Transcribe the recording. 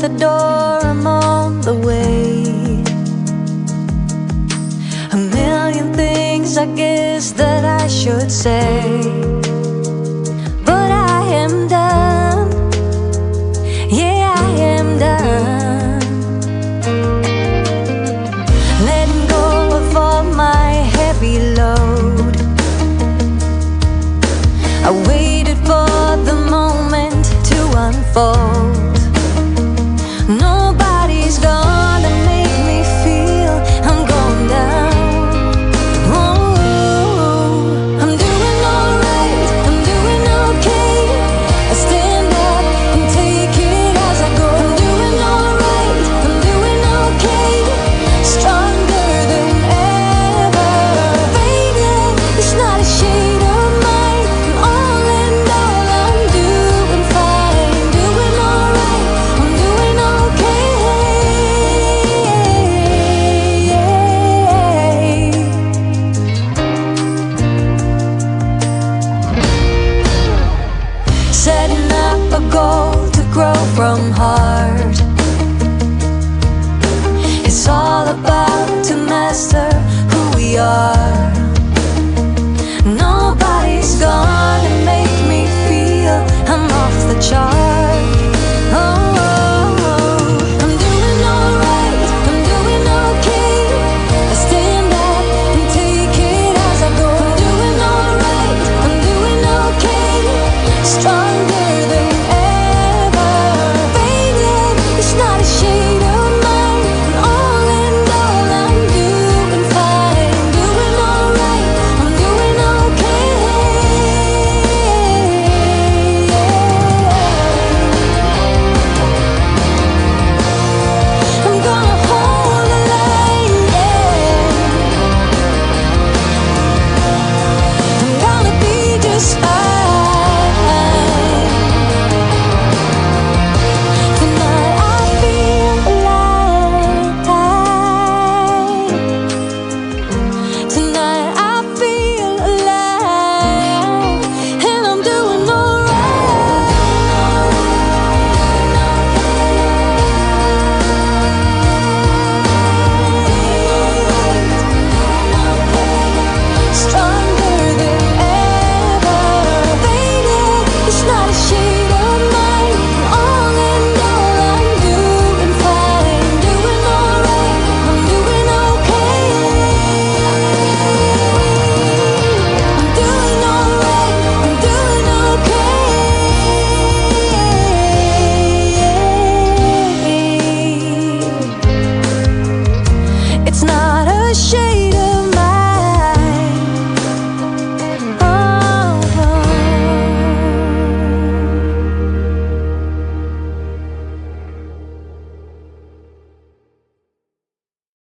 the door, I'm on the way. A million things I guess that I should say, but I am done. Yeah, I am done. Letting go of all my heavy load. I waited for the moment to unfold. Nobody's gonna make me feel I'm going down. Oh, I'm doing alright, I'm doing okay. I stand up and take it as I go. I'm doing alright, I'm doing okay. Stronger than ever. Faded, it's not a shade of mine. All in all, I'm doing fine. Doing alright, I'm doing okay. Setting up a goal to grow from heart. It's all about to master who we are. Nobody's gonna make me feel I'm off the chart. Oh, I'm doing alright, I'm doing okay. I stand up and take it as I go. I'm doing alright, I'm doing okay. Stronger than ever. Faded, it's not a shade of mine. All in all, I'm doing fine. Doing alright, I'm doing okay. I'm gonna hold the line, yeah. I'm gonna be just fine. Tonight I feel alive. Tonight I feel alive. And I'm doing alright. Stronger than ever. Faded, it's not a shade of mine. All in all, I'm doing fine. Doing alright, I'm doing okay. I'm doing alright, I'm doing okay. It's not a shame.